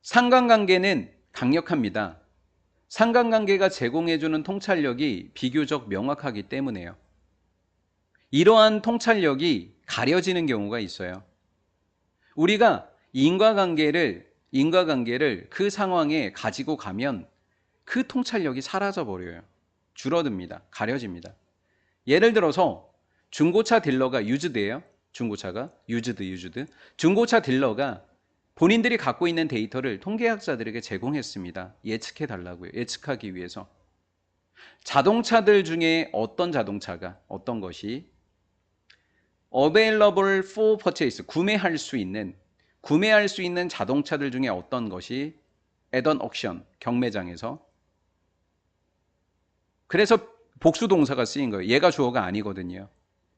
상관관계는 강력합니다. 상관관계가 제공해주는 통찰력이 비교적 명확하기 때문에요. 이러한 통찰력이 가려지는 경우가 있어요. 우리가 인과관계를 그 상황에 가지고 가면 그 통찰력이 사라져 버려요. 줄어듭니다. 가려집니다. 예를 들어서 중고차 딜러가 유즈드예요. 중고차가 유즈드. 중고차 딜러가 본인들이 갖고 있는 데이터를 통계학자들에게 제공했습니다. 예측해 달라고요. 예측하기 위해서. 자동차들 중에 어떤 것이 available for purchase, 구매할 수 있는 자동차들 중에 어떤 것이 at an auction, 경매장에서. 그래서 복수 동사가 쓰인 거예요. 얘가 주어가 아니거든요.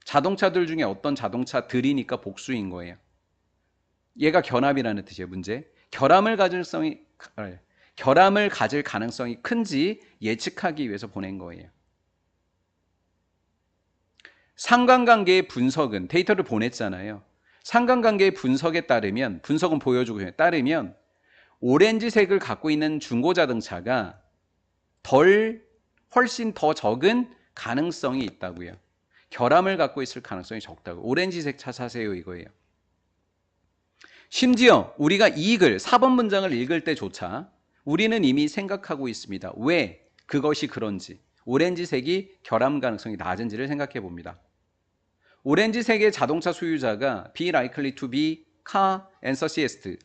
자동차들 중에 어떤 자동차들이니까 복수인 거예요. 얘가 결함이라는 뜻이에요. 문제. 결함을 가질 가능성이 큰지 예측하기 위해서 보낸 거예요. 상관관계의 분석은 데이터를 보냈잖아요. 상관관계의 분석에 따르면, 분석은 보여주고 따르면 오렌지색을 갖고 있는 중고자동차가 훨씬 더 적은 가능성이 있다고요. 결함을 갖고 있을 가능성이 적다고. 오렌지색 차 사세요 이거예요. 심지어 우리가 이 글, 4번 문장을 읽을 때조차 우리는 이미 생각하고 있습니다. 왜 그것이 그런지, 오렌지색이 결함 가능성이 낮은지를 생각해 봅니다. 오렌지색의 자동차 소유자가 be likely to be car enthusiast,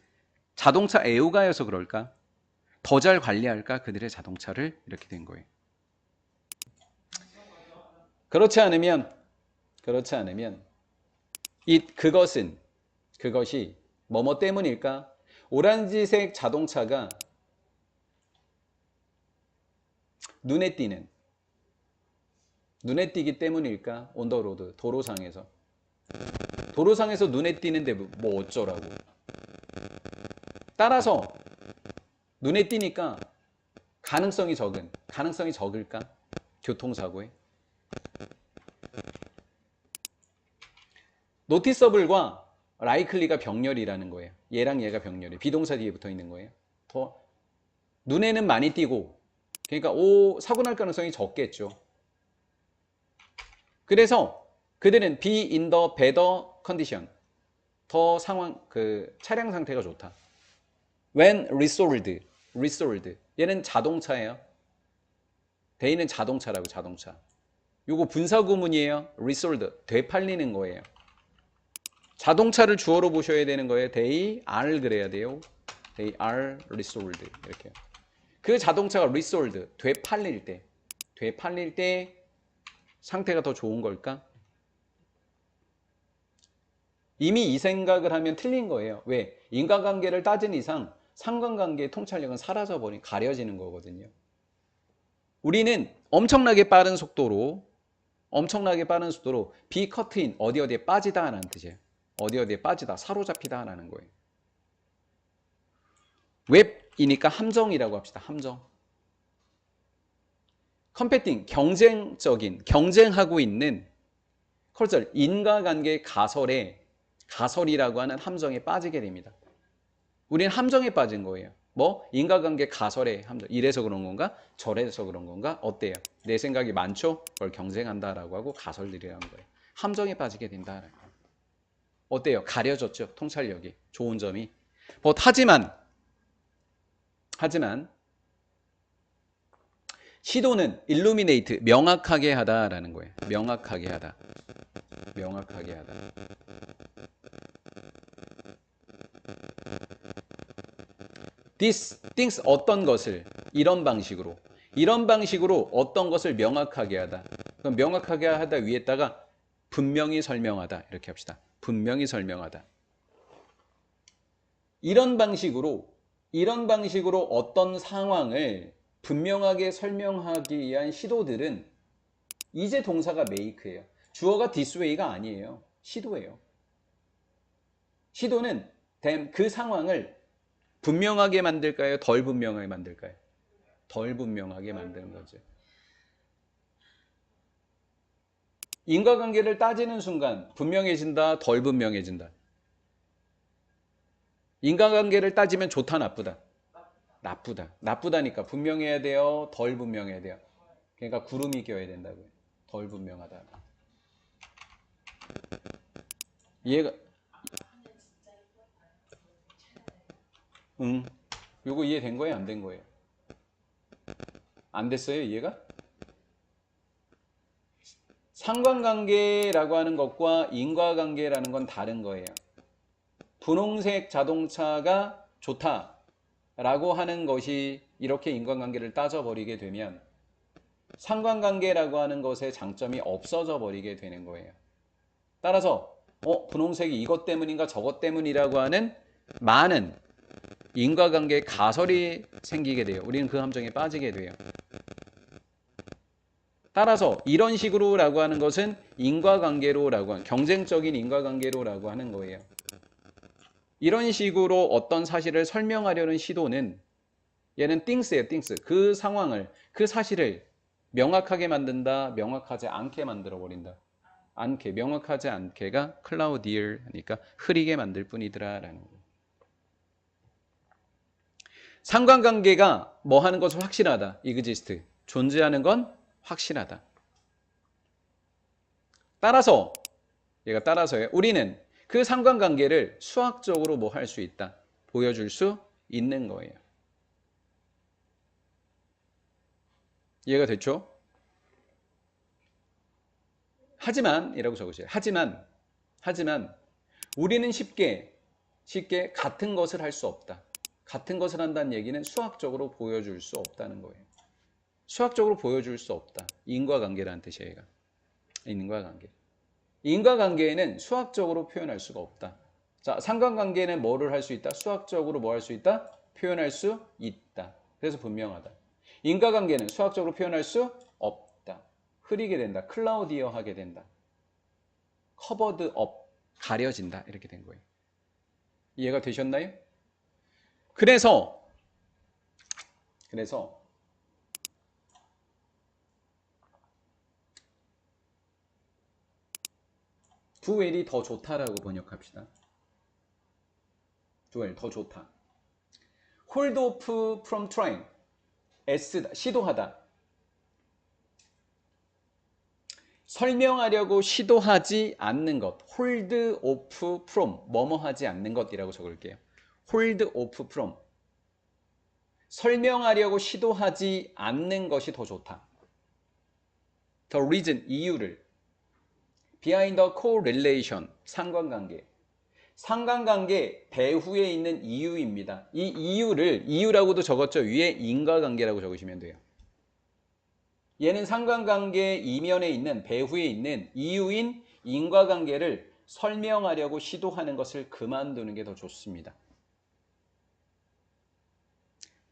자동차 애호가여서 그럴까? 더 잘 관리할까? 그들의 자동차를. 이렇게 된 거예요. 그렇지 않으면 그것이 뭐뭐 때문일까? 오렌지색 자동차가 눈에 띄기 때문일까? on the road, 도로상에서 눈에 띄는데 뭐 어쩌라고. 따라서 눈에 띄니까 가능성이 적을까? 교통사고에. 노티서블과 라이클리가 병렬이라는 거예요. 얘랑 얘가 병렬이에요. 비동사 뒤에 붙어 있는 거예요. 더 눈에는 많이 띄고, 그러니까 사고 날 가능성이 적겠죠. 그래서 그들은 be in the better condition, 더 차량 상태가 좋다. when resold, 얘는 자동차예요. they는 자동차라고. 자동차. 요거 분사구문이에요. resold, 되팔리는 거예요. 자동차를 주어로 보셔야 되는 거예요. they are 그래야 돼요. they are resold. 이렇게. 그 자동차가 resold, 되팔릴 때 상태가 더 좋은 걸까? 이미 이 생각을 하면 틀린 거예요. 왜? 인과관계를 따진 이상 상관관계의 통찰력은 사라져버린, 가려지는 거거든요. 우리는 엄청나게 빠른 속도로 be cut in, 어디에 빠지다 라는 뜻이에요. 어디에 빠지다, 사로잡히다 라는 거예요. 웹이니까 함정이라고 합시다. 함정. 컴peting, 경쟁하고 있는 컬처, 인과관계의 가설이라고 하는 함정에 빠지게 됩니다. 우리는 함정에 빠진 거예요. 인과관계 가설의 함정. 이래서 그런 건가? 저래서 그런 건가? 어때요? 내 생각이 많죠? 그걸 경쟁한다라고 하고 가설들이라는 거예요. 함정에 빠지게 된다. 어때요? 가려졌죠? 통찰력이. 좋은 점이. 하지만 시도는 illuminate, 명확하게 하다라는 거예요. 명확하게 하다. This things, 어떤 것을, 이런 방식으로 어떤 것을 명확하게 하다. 그럼 명확하게 하다 위에다가 분명히 설명하다 이렇게 합시다. 분명히 설명하다. 이런 방식으로 어떤 상황을 분명하게 설명하기 위한 시도들은 이제 동사가 make예요. 주어가 this way가 아니에요. 시도예요. 시도는 그 상황을 분명하게 만들까요? 덜 분명하게 만들까요? 덜 분명하게 만드는 거죠. 인과관계를 따지는 순간 분명해진다, 덜 분명해진다. 인과관계를 따지면 좋다, 나쁘다. 나쁘다. 나쁘다니까 분명해야 돼요? 덜 분명해야 돼요? 그러니까 구름이 껴야 된다고요. 덜 분명하다. 이해가? 응. 요거 이해된 거예요? 안 된 거예요? 안 됐어요? 이해가? 상관관계라고 하는 것과 인과관계라는 건 다른 거예요. 분홍색 자동차가 좋다라고 하는 것이 이렇게 인과관계를 따져버리게 되면 상관관계라고 하는 것의 장점이 없어져 버리게 되는 거예요. 따라서 분홍색이 이것 때문인가 저것 때문이라고 하는 많은 인과관계 가설이 생기게 돼요. 우리는 그 함정에 빠지게 돼요. 따라서 이런 식으로라고 하는 것은 인과관계로라고 하는 경쟁적인 인과관계로라고 하는 거예요. 이런 식으로 어떤 사실을 설명하려는 시도는 얘는 things예요, things. 그 상황을, 그 사실을 명확하게 만든다, 명확하지 않게 만들어 버린다. 않게, 명확하지 않게가 cloudier 하니까 흐리게 만들 뿐이더라라는 거예요. 상관관계가 뭐 하는 것은 확실하다. exist. 존재하는 건 확실하다. 따라서 얘가 따라서요. 우리는 그 상관관계를 수학적으로 뭐 할 수 있다. 보여줄 수 있는 거예요. 이해가 됐죠? 하지만 이라고 적으세요. 하지만 우리는 쉽게 같은 것을 할 수 없다. 같은 것을 한다는 얘기는 수학적으로 보여줄 수 없다는 거예요. 수학적으로 보여줄 수 없다. 인과관계라는 뜻이에요. 얘가. 인과관계. 인과관계에는 수학적으로 표현할 수가 없다. 자, 상관관계는 뭐를 할 수 있다? 수학적으로 뭐 할 수 있다? 표현할 수 있다. 그래서 분명하다. 인과관계는 수학적으로 표현할 수 없다. 흐리게 된다. 클라우디어 하게 된다. 커버드 업. 가려진다. 이렇게 된 거예요. 이해가 되셨나요? 그래서 두웰이 더 좋다라고 번역합시다. 두웰 더 좋다. hold off from trying. 애쓰다, 시도하다. 설명하려고 시도하지 않는 것. hold off from. 뭐뭐 하지 않는 것이라고 적을게요. hold off from. 설명하려고 시도하지 않는 것이 더 좋다. The reason, 이유를. Behind the correlation, 상관관계. 상관관계 배후에 있는 이유입니다. 이 이유라고도 적었죠. 위에 인과관계라고 적으시면 돼요. 얘는 상관관계 이면에 있는 배후에 있는 이유인 인과관계를 설명하려고 시도하는 것을 그만두는 게 더 좋습니다.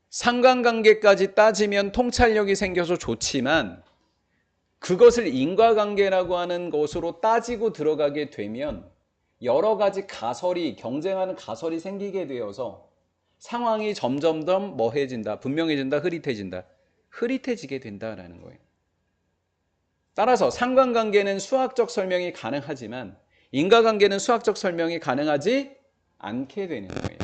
상관관계까지 따지면 통찰력이 생겨서 좋지만 그것을 인과관계라고 하는 것으로 따지고 들어가게 되면 여러 가지 가설이, 경쟁하는 가설이 생기게 되어서 상황이 점점 더 뭐해진다, 분명해진다, 흐릿해지게 된다라는 거예요. 따라서 상관관계는 수학적 설명이 가능하지만 인과관계는 수학적 설명이 가능하지 않게 되는 거예요.